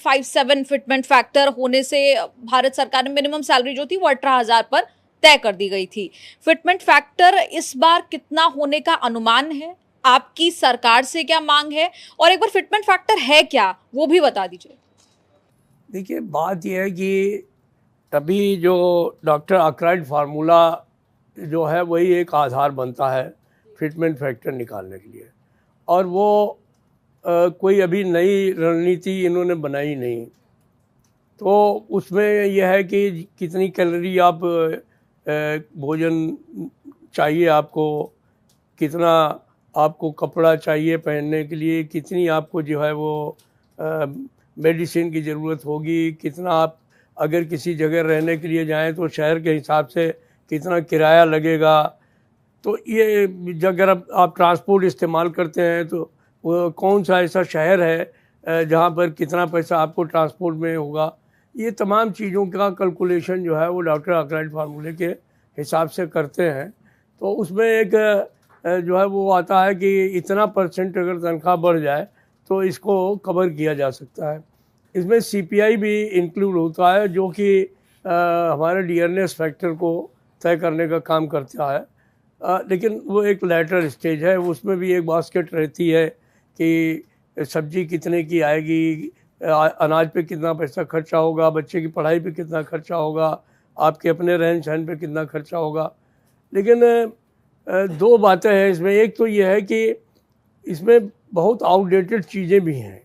0.57 fitment factor होने से भारत सरकार ने मिनिमम सैलरी जो थी वो 18,000 पर तय कर दी गई थी। फिटमेंट फैक्टर इस बार कितना होने का अनुमान है? आपकी सरकार से क्या मांग है? और एक बार फिटमेंट फैक्टर है क्या, वो भी बता दीजिए। देखिए, बात यह है कि तभी जो डॉक्टर आर्कराइट फार्मूला जो है वही एक आधार बनता है फिटमेंट फैक्टर निकालने के लिए, और वो कोई अभी नई रणनीति इन्होंने बनाई नहीं। तो उसमें यह है कि कितनी कैलोरी आप भोजन चाहिए, आपको कितना आपको कपड़ा चाहिए पहनने के लिए, कितनी आपको जो है वो मेडिसिन की ज़रूरत होगी, कितना आप अगर किसी जगह रहने के लिए जाएं तो शहर के हिसाब से कितना किराया लगेगा। तो ये अगर आप ट्रांसपोर्ट इस्तेमाल करते हैं तो वो कौन सा ऐसा शहर है जहाँ पर कितना पैसा आपको ट्रांसपोर्ट में होगा, ये तमाम चीज़ों का कैलकुलेशन जो है वो डॉक्टर आर्कराइट फार्मूले के हिसाब से करते हैं। तो उसमें एक जो है वो आता है कि इतना परसेंट अगर तनख्वाह बढ़ जाए तो इसको कवर किया जा सकता है। इसमें सीपीआई भी इंक्लूड होता है जो कि हमारे डियरनेस फैक्टर को तय करने का काम करता है। लेकिन वो एक लेटर स्टेज है, उसमें भी एक बास्केट रहती है कि सब्जी कितने की आएगी, अनाज पे कितना पैसा खर्चा होगा, बच्चे की पढ़ाई पे कितना खर्चा होगा, आपके अपने रहन सहन पे कितना खर्चा होगा। लेकिन दो बातें हैं इसमें। एक तो ये है कि इसमें बहुत आउटडेटेड चीज़ें भी हैं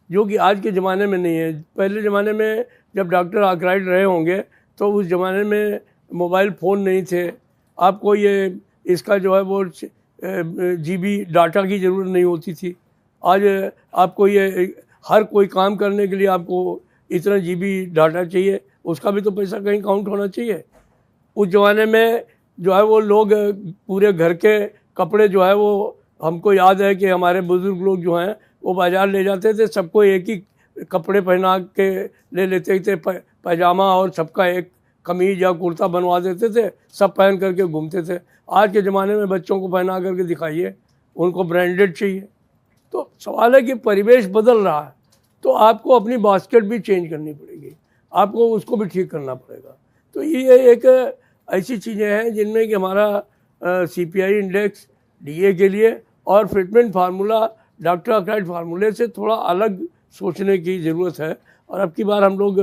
जो कि आज के ज़माने में नहीं है। पहले ज़माने में जब डॉक्टर आर्कराइट रहे होंगे तो उस ज़माने में मोबाइल फ़ोन नहीं थे, आपको ये इसका जो है वो जीबी डाटा की ज़रूरत नहीं होती थी। आज आपको ये हर कोई काम करने के लिए आपको इतना जीबी डाटा चाहिए, उसका भी तो पैसा कहीं काउंट होना चाहिए। उस ज़माने में जो है वो लोग पूरे घर के कपड़े जो है वो, हमको याद है कि हमारे बुज़ुर्ग लोग जो हैं वो बाज़ार ले जाते थे, सबको एक ही कपड़े पहना के ले लेते थे, पैजामा, और सबका एक कमीज या कुर्ता बनवा देते थे, सब पहन करके घूमते थे। आज के ज़माने में बच्चों को पहना करके दिखाइए, उनको ब्रांडेड चाहिए। तो सवाल है कि परिवेश बदल रहा है, तो आपको अपनी बास्केट भी चेंज करनी पड़ेगी, आपको उसको भी ठीक करना पड़ेगा। तो ये एक ऐसी चीज़ें हैं जिनमें कि हमारा सीपीआई इंडेक्स डीए के लिए और फिटमेंट फार्मूला डॉक्टर आर्कराइट फार्मूले से थोड़ा अलग सोचने की ज़रूरत है। और अब की बार हम लोग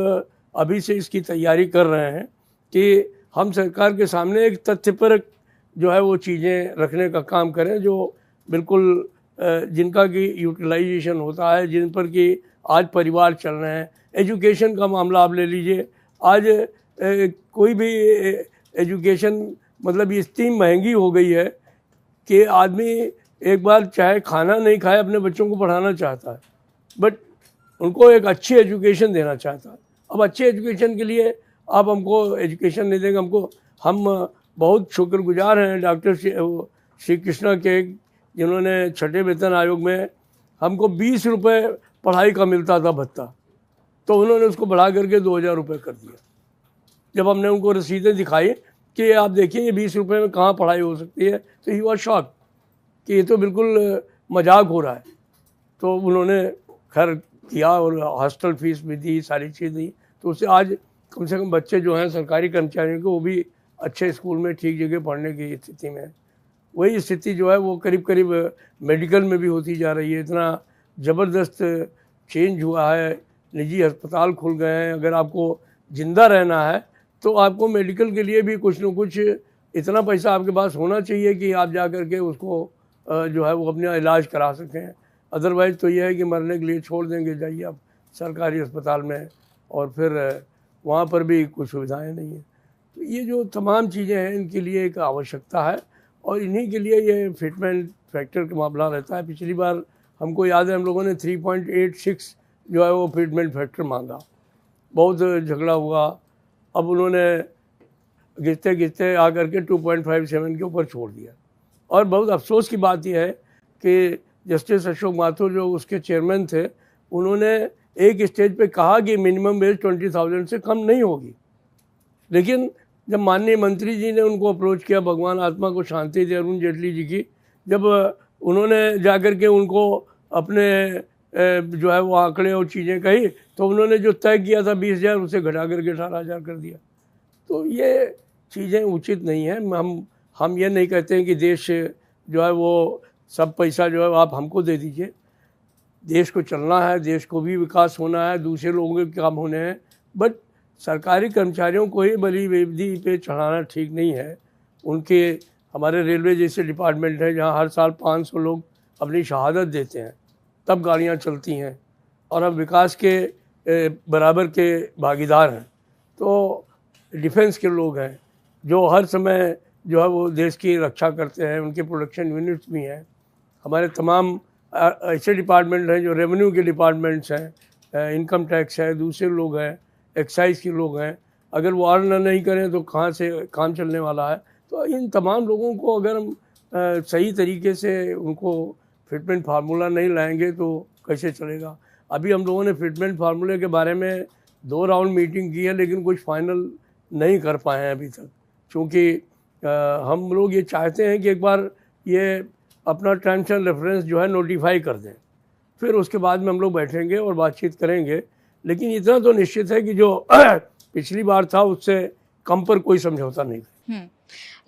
अभी से इसकी तैयारी कर रहे हैं कि हम सरकार के सामने एक तथ्यपरक जो है वो चीज़ें रखने का काम करें, जो बिल्कुल जिनका कि यूटिलाइजेशन होता है, जिन पर कि आज परिवार चल रहे हैं। एजुकेशन का मामला आप ले लीजिए, आज कोई भी एजुकेशन मतलब इतनी महंगी हो गई है कि आदमी एक बार चाहे खाना नहीं खाए अपने बच्चों को पढ़ाना चाहता है, बट उनको एक अच्छी एजुकेशन देना चाहता है। अब अच्छे एजुकेशन के लिए आप हमको एजुकेशन नहीं देंगे, हम बहुत शुक्रगुजार हैं डॉक्टर श्री कृष्णा के, जिन्होंने छठे वेतन आयोग में हमको 20 रुपये पढ़ाई का मिलता था भत्ता, तो उन्होंने उसको बढ़ा करके 2,000 रुपये कर दिया। जब हमने उनको रसीदें दिखाई कि आप देखिए ये 20 रुपये में कहाँ पढ़ाई हो सकती है, तो ही वॉज शॉक कि ये तो बिल्कुल मजाक हो रहा है। तो उन्होंने खैर किया और हॉस्टल फीस भी दी, सारी चीज़ दी, तो उससे आज कम से कम बच्चे जो हैं सरकारी कर्मचारियों के, वो भी अच्छे स्कूल में ठीक जगह पढ़ने की स्थिति में। वही स्थिति जो है वो करीब करीब मेडिकल में भी होती जा रही है। इतना ज़बरदस्त चेंज हुआ है, निजी अस्पताल खुल गए हैं। अगर आपको ज़िंदा रहना है तो आपको मेडिकल के लिए भी कुछ न कुछ इतना पैसा आपके पास होना चाहिए कि आप जा कर के उसको जो है वो अपना इलाज करा सकें। अदरवाइज़ तो ये है कि मरने के लिए छोड़ देंगे, जाइए आप सरकारी अस्पताल में, और फिर वहाँ पर भी कुछ सुविधाएं नहीं हैं। तो ये जो तमाम चीज़ें हैं इनके लिए एक आवश्यकता है, और इन्हीं के लिए ये फिटमेंट फैक्टर का मामला रहता है। पिछली बार हमको याद है हम लोगों ने 3.86 जो है वो फिटमेंट फैक्टर मांगा, बहुत झगड़ा हुआ। अब उन्होंने गिरते गिरते आकर के 2.57 के ऊपर छोड़ दिया। और बहुत अफसोस की बात यह है कि जस्टिस अशोक माथुर जो उसके चेयरमैन थे, उन्होंने एक स्टेज पे कहा कि मिनिमम वेज 20,000 से कम नहीं होगी, लेकिन जब माननीय मंत्री जी ने उनको अप्रोच किया, भगवान आत्मा को शांति दे अरुण जेटली जी की, जब उन्होंने जाकर के उनको अपने जो है वो आंकड़े और चीज़ें कही, तो उन्होंने जो तय किया था 20,000 उसे घटा करके 18,000 कर दिया। तो ये चीज़ें उचित नहीं है। हम ये नहीं कहते हैं कि देश जो है वो सब पैसा जो है आप हमको दे दीजिए। देश को चलना है, देश को भी विकास होना है, दूसरे लोगों के काम होने हैं, बट सरकारी कर्मचारियों को ही बड़ी बेबदी पे चढ़ाना ठीक नहीं है। उनके हमारे रेलवे जैसे डिपार्टमेंट है जहाँ हर साल 500 लोग अपनी शहादत देते हैं, तब गाड़ियाँ चलती हैं और अब विकास के बराबर के भागीदार हैं। तो डिफेंस के लोग हैं जो हर समय जो है वो देश की रक्षा करते हैं, उनके प्रोडक्शन यूनिट्स भी हैं। हमारे तमाम ऐसे डिपार्टमेंट हैं जो रेवेन्यू के डिपार्टमेंट्स हैं, इनकम टैक्स है, दूसरे लोग हैं, एक्साइज के लोग हैं। अगर वो अर्न नहीं करें तो कहाँ से काम चलने वाला है। तो इन तमाम लोगों को अगर हम सही तरीके से उनको फिटमेंट फार्मूला नहीं लाएंगे तो कैसे चलेगा। अभी हम लोगों ने फिटमेंट फार्मूले के बारे में 2 राउंड मीटिंग की है, लेकिन कुछ फाइनल नहीं कर पाए हैं अभी तक, क्योंकि हम लोग ये चाहते हैं कि एक बार ये अपना टर्म्स एंड रेफरेंस जो है नोटिफाई कर दें, फिर उसके बाद में हम लोग बैठेंगे और बातचीत करेंगे। लेकिन इतना तो निश्चित है कि जो पिछली बार था उससे कम पर कोई समझौता नहीं।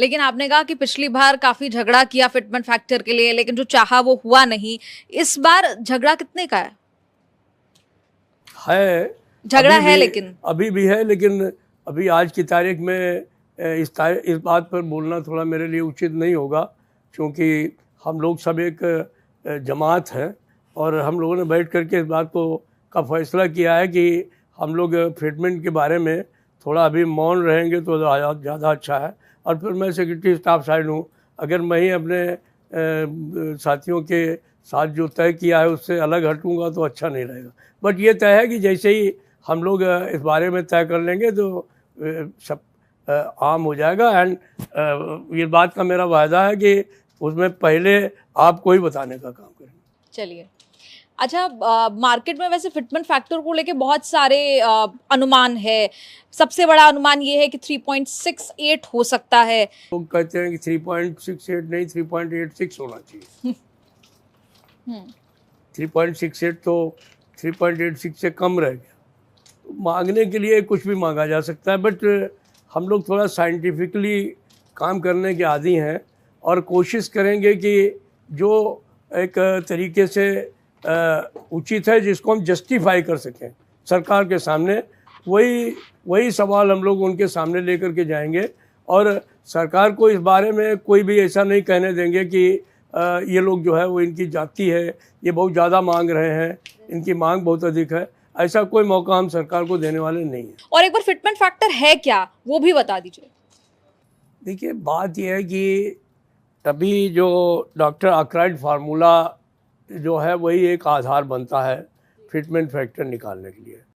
लेकिन आपने कहा कि पिछली बार काफी झगड़ा किया फिटमेंट फैक्टर के लिए, लेकिन जो चाहा वो हुआ नहीं। इस बार झगड़ा कितने का है? झगड़ा है लेकिन अभी भी है, लेकिन अभी आज की तारीख में इस बात पर बोलना थोड़ा मेरे लिए उचित नहीं होगा, क्योंकि हम लोग सब एक जमात है और हम लोगों ने बैठ करके इस बात का फैसला किया है कि हम लोग फिटमेंट के बारे में थोड़ा अभी मौन रहेंगे तो ज़्यादा अच्छा है। और फिर मैं सेक्रेटरी स्टाफ साइड हूँ, अगर मैं ही अपने साथियों के साथ जो तय किया है उससे अलग हटूँगा तो अच्छा नहीं रहेगा। बट ये तय है कि जैसे ही हम लोग इस बारे में तय कर लेंगे तो सब आम हो जाएगा। एंड ये बात का मेरा वायदा है कि उसमें पहले आपको ही बताने का काम करेंगे। चलिए, अच्छा, मार्केट में वैसे फिटमेंट फैक्टर को लेके बहुत सारे अनुमान है। सबसे बड़ा अनुमान ये है कि 3.68 हो सकता है। लोग कहते हैं कि 3.68 नहीं 3.86 होना चाहिए। 3.68 तो 3.86 से कम रह गया। तो मांगने के लिए कुछ भी मांगा जा सकता है, बट हम लोग थोड़ा साइंटिफिकली काम करने के आदी हैं और कोशिश करेंगे कि जो एक तरीके से उचित है जिसको हम जस्टिफाई कर सकें सरकार के सामने, वही सवाल हम लोग उनके सामने लेकर के जाएंगे और सरकार को इस बारे में कोई भी ऐसा नहीं कहने देंगे कि ये लोग जो है वो इनकी जाति है, ये बहुत ज़्यादा मांग रहे हैं, इनकी मांग बहुत अधिक है। ऐसा कोई मौका हम सरकार को देने वाले नहीं है। और एक बार फिटमेंट फैक्टर है क्या वो भी बता दीजिए। देखिए, बात यह है कि अभी जो डॉक्टर आर्कराइट फार्मूला जो है वही एक आधार बनता है फिटमेंट फैक्टर निकालने के लिए।